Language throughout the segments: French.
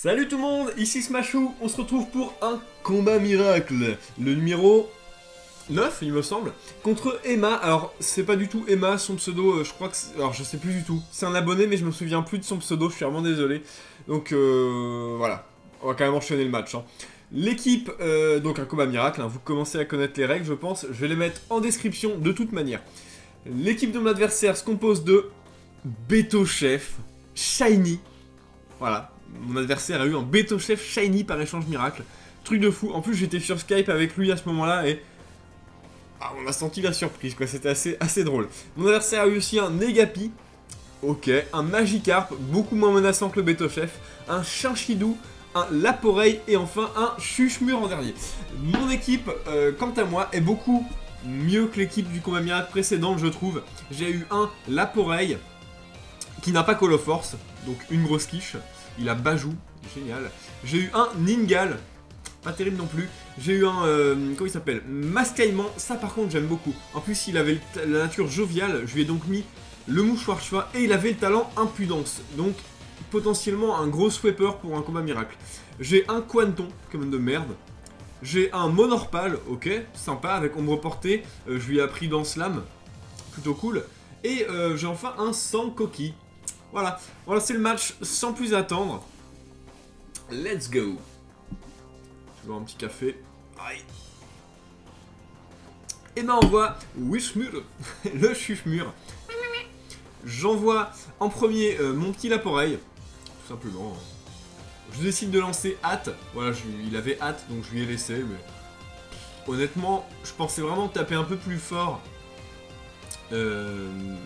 Salut tout le monde, ici Smashou, on se retrouve pour un combat miracle, le numéro 9 il me semble, contre Emma. Alors c'est pas du tout Emma, son pseudo, je crois que alors je sais plus du tout, c'est un abonné mais je me souviens plus de son pseudo, je suis vraiment désolé. Donc voilà, on va quand même enchaîner le match. L'équipe, donc un combat miracle, vous commencez à connaître les règles je pense, je vais les mettre en description de toute manière. L'équipe de mon adversaire se compose de Beto Chef, Shiny, voilà. Mon adversaire a eu un Beto Chef Shiny par échange miracle. Truc de fou. En plus, j'étais sur Skype avec lui à ce moment-là et... on a senti la surprise, quoi. C'était assez drôle. Mon adversaire a eu aussi un Negapi. Ok. Un Magikarp, beaucoup moins menaçant que le Beto Chef. Un Chinchidou, un Laporeille et enfin un Chuchemur en dernier. Mon équipe, quant à moi, est beaucoup mieux que l'équipe du combat miracle précédente, je trouve. J'ai eu un Laporeille qui n'a pas Call of Force, donc une grosse quiche. Il a Bajou, génial. J'ai eu un Ningal, pas terrible non plus. J'ai eu un, comment il s'appelle, Mascaillement, ça par contre j'aime beaucoup. En plus il avait la nature joviale, je lui ai donc mis le mouchoir choix et il avait le talent impudence. Donc potentiellement un gros sweeper pour un combat miracle. J'ai un Quanton, comme de merde. J'ai un Monorpal, ok, sympa, avec ombre portée. Je lui ai appris dans Slam, plutôt cool. Et j'ai enfin un Sankoki. Voilà, c'est le match sans plus attendre. Let's go. Je vais boire un petit café. Aïe. Et ben on voit Wishmur, le Chuchemur. J'envoie en premier mon petit Laporeille, tout simplement. Je décide de lancer hâte. Voilà, il avait hâte, donc je lui ai laissé. Mais honnêtement, je pensais vraiment taper un peu plus fort.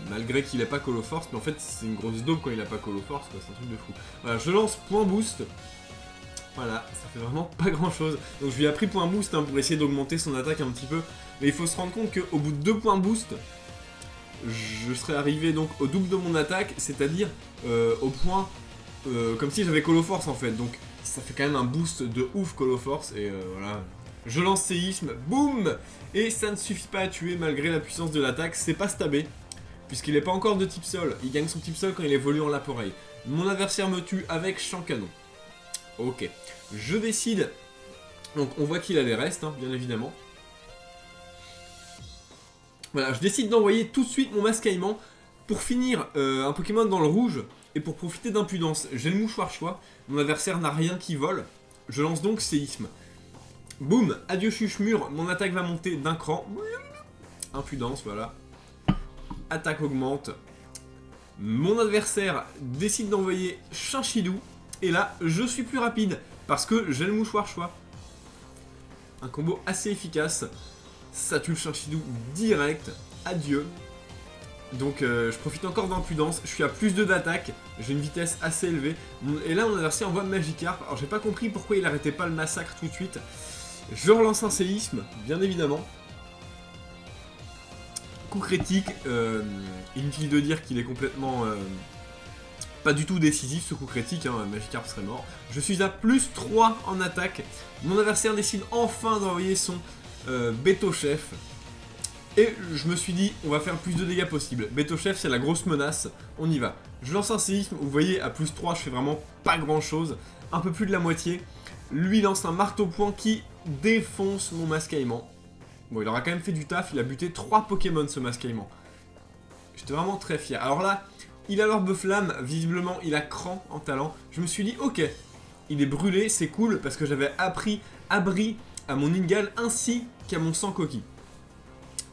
Malgré qu'il n'ait pas Call of Force, mais en fait c'est une grosse daube quand il n'a pas Call of Force, c'est un truc de fou. Voilà, je lance point boost. Voilà, ça fait vraiment pas grand chose. Donc je lui ai appris point boost pour essayer d'augmenter son attaque un petit peu. Mais il faut se rendre compte qu'au bout de 2 points boost, je serais arrivé donc au double de mon attaque, c'est-à-dire au point comme si j'avais Call of Force en fait. Donc ça fait quand même un boost de ouf Call of Force et voilà. Je lance séisme, boum. Et ça ne suffit pas à tuer malgré la puissance de l'attaque, c'est pas stabé. Puisqu'il n'est pas encore de type sol, il gagne son type sol quand il évolue en Laporeille. Mon adversaire me tue avec champ canon. Ok, je décide, donc on voit qu'il a les restes, bien évidemment. Voilà, je décide d'envoyer tout de suite mon Mascaillement pour finir un Pokémon dans le rouge et pour profiter d'impudence. J'ai le mouchoir choix, mon adversaire n'a rien qui vole, je lance donc séisme. Boum, adieu Chuchemur, mon attaque va monter d'un cran. Impudence, voilà. Attaque augmente. Mon adversaire décide d'envoyer Chinchidou. Et là, je suis plus rapide parce que j'ai le mouchoir choix. Un combo assez efficace. Ça tue le Chinchidou direct. Adieu. Donc je profite encore d'impudence. Je suis à plus 2 d'attaque. J'ai une vitesse assez élevée. Et là, mon adversaire envoie Magikarp. Alors j'ai pas compris pourquoi il arrêtait pas le massacre tout de suite. Je relance un séisme, bien évidemment. Coup critique, inutile de dire qu'il est complètement pas du tout décisif ce coup critique, Magikarp serait mort. Je suis à plus 3 en attaque. Mon adversaire décide enfin d'envoyer son Beto Chef. Et je me suis dit, on va faire le plus de dégâts possible. Beto Chef, c'est la grosse menace, on y va. Je lance un séisme, vous voyez, à plus 3, je fais vraiment pas grand chose. Un peu plus de la moitié. Lui lance un marteau-point qui défonce mon Mascaillement. Bon, il aura quand même fait du taf, il a buté 3 Pokémon ce Mascaillement. J'étais vraiment très fier. Alors là, il a l'orbe flamme, visiblement il a cran en talent. Je me suis dit, ok, il est brûlé, c'est cool, parce que j'avais appris abri à mon Ningal ainsi qu'à mon Sankoki.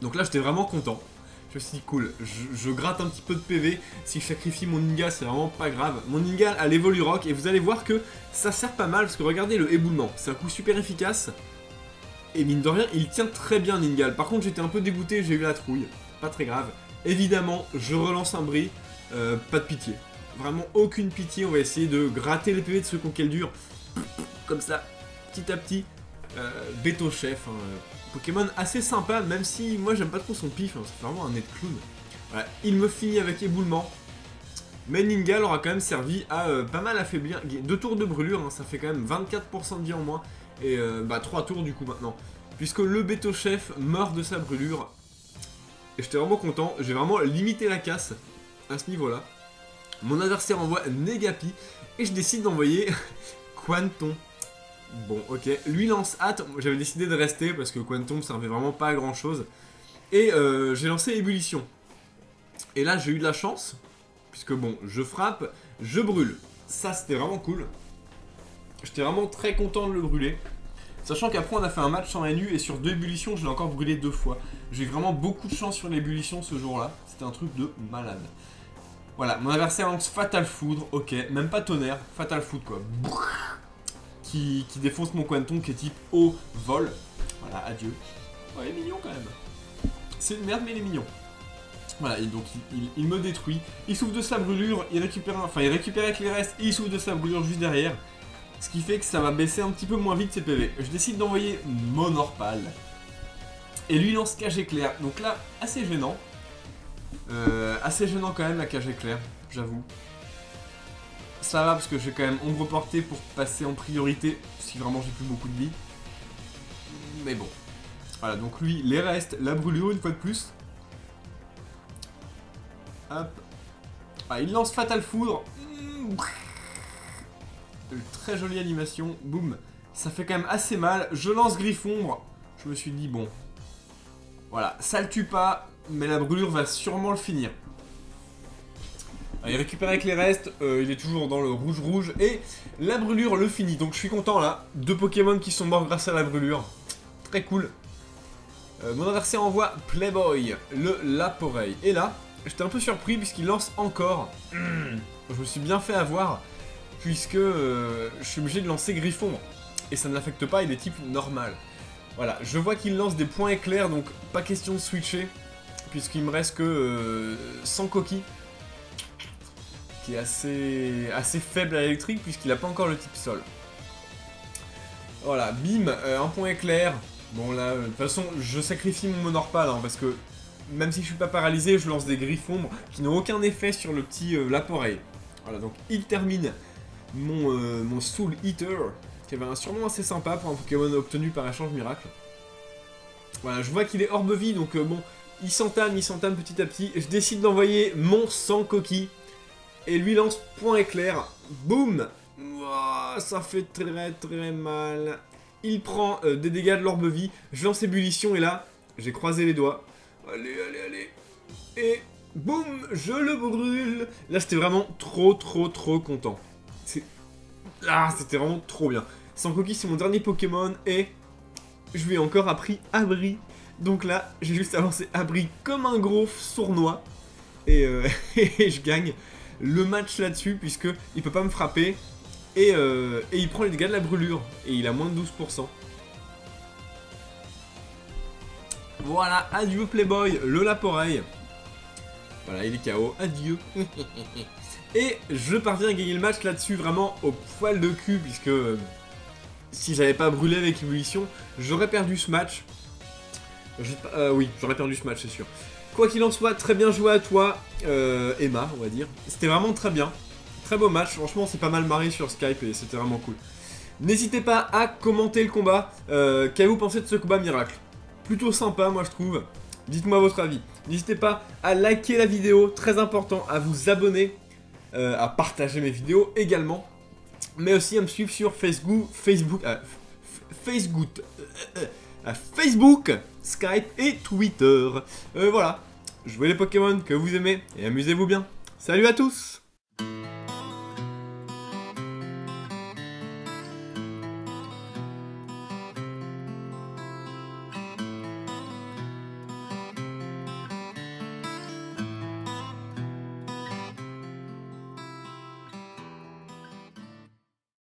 Donc là, j'étais vraiment content. Je me suis dit, cool, je gratte un petit peu de PV. Si je sacrifie mon Ningal, c'est vraiment pas grave. Mon Ningal a l'Evolurock et vous allez voir que ça sert pas mal parce que regardez le éboulement. C'est un coup super efficace. Et mine de rien, il tient très bien Ningal. Par contre, j'étais un peu dégoûté, j'ai eu la trouille. Pas très grave. Évidemment, je relance un bris. Pas de pitié. Vraiment aucune pitié. On va essayer de gratter les PV de ceux qui ont qu'elle dure. Comme ça, petit à petit. Beto Chef, Pokémon assez sympa, même si moi j'aime pas trop son pif, c'est vraiment un nez de clown. Voilà, il me finit avec éboulement. Mais Ningal aura quand même servi à pas mal affaiblir. 2 tours de brûlure, ça fait quand même 24% de vie en moins. Et 3 tours du coup maintenant. Puisque le Beto Chef meurt de sa brûlure. Et j'étais vraiment content, j'ai vraiment limité la casse à ce niveau-là. Mon adversaire envoie Negapi. Et je décide d'envoyer Quanton. Bon, ok. Lui lance hâte. J'avais décidé de rester parce que Quanton servait vraiment pas à grand chose. Et j'ai lancé ébullition. Et là, j'ai eu de la chance. Puisque bon, je frappe, je brûle. Ça, c'était vraiment cool. J'étais vraiment très content de le brûler. Sachant qu'après, on a fait un match sans Manu et sur 2 ébullitions, je l'ai encore brûlé 2 fois. J'ai eu vraiment beaucoup de chance sur l'ébullition ce jour-là. C'était un truc de malade. Voilà, mon adversaire lance Fatal Foudre. Ok, même pas tonnerre. Fatal Foudre, quoi. Qui défonce mon Quanton qui est type eau, vol. Voilà, adieu. Oh, il est mignon quand même. C'est une merde, mais il est mignon. Voilà, et donc il me détruit. Il souffle de sa brûlure, il récupère avec les restes et il souffle de sa brûlure juste derrière. Ce qui fait que ça va baisser un petit peu moins vite ses PV. Je décide d'envoyer Monorpal. Et lui lance cage éclair. Donc là, assez gênant. Assez gênant quand même la cage éclair, j'avoue. Ça va parce que j'ai quand même ombre portée pour passer en priorité. Si vraiment j'ai plus beaucoup de vie. Mais bon. Voilà, donc lui, les restes, la brûlure une fois de plus. Hop. Ah, il lance Fatal Foudre. Très jolie animation. Boum. Ça fait quand même assez mal. Je lance Griffombre. Je me suis dit, bon. Voilà, ça le tue pas. Mais la brûlure va sûrement le finir. Il récupère avec les restes. Il est toujours dans le rouge-rouge. Et la brûlure le finit. Donc je suis content là. 2 Pokémon qui sont morts grâce à la brûlure. Très cool. Mon adversaire envoie Playboy, le Laporeille. Et là, j'étais un peu surpris puisqu'il lance encore. Je me suis bien fait avoir. Puisque je suis obligé de lancer Griffon. Et ça ne l'affecte pas, il est type normal. Voilà, je vois qu'il lance des points éclairs, donc pas question de switcher. Puisqu'il me reste que 100 coquilles. Qui est assez faible à l'électrique puisqu'il n'a pas encore le type sol. Voilà, bim, un point éclair. Bon là, de toute façon, je sacrifie mon Monorpal hein, parce que même si je suis pas paralysé, je lance des Griffombres qui n'ont aucun effet sur le petit Laporeille. Voilà, donc il termine mon Soul Eater, qui avait un surnom assez sympa pour un Pokémon obtenu par échange miracle. Voilà, je vois qu'il est orbe vie, donc bon, il s'entame petit à petit. Je décide d'envoyer mon sang coquille, et lui lance point éclair. Boum! Oh, ça fait très mal. Il prend des dégâts de l'orbe vie, je lance ébullition, et là, j'ai croisé les doigts. Allez. Et boum, je le brûle. Là, j'étais vraiment trop content. C'était vraiment trop bien. Sankoki, c'est mon dernier Pokémon et je lui ai encore appris Abri. Donc là, j'ai juste avancé Abri comme un gros sournois et, et je gagne le match là-dessus puisque il peut pas me frapper et il prend les dégâts de la brûlure et il a moins de 12%. Voilà, adieu Playboy, le Laporeille. Voilà, il est KO, adieu. Et je parviens à gagner le match là-dessus, vraiment au poil de cul, puisque si j'avais pas brûlé avec ébullition, j'aurais perdu ce match. Oui, j'aurais perdu ce match, c'est sûr. Quoi qu'il en soit, très bien joué à toi, Emma, on va dire. C'était vraiment très bien. Très beau match, franchement, c'est pas mal marré sur Skype et c'était vraiment cool. N'hésitez pas à commenter le combat. Qu'avez-vous pensé de ce combat miracle? Plutôt sympa, moi je trouve. Dites-moi votre avis. N'hésitez pas à liker la vidéo, très important, à vous abonner, à partager mes vidéos également, mais aussi à me suivre sur Facebook, Skype et Twitter. Voilà, jouez les Pokémon que vous aimez et amusez-vous bien. Salut à tous!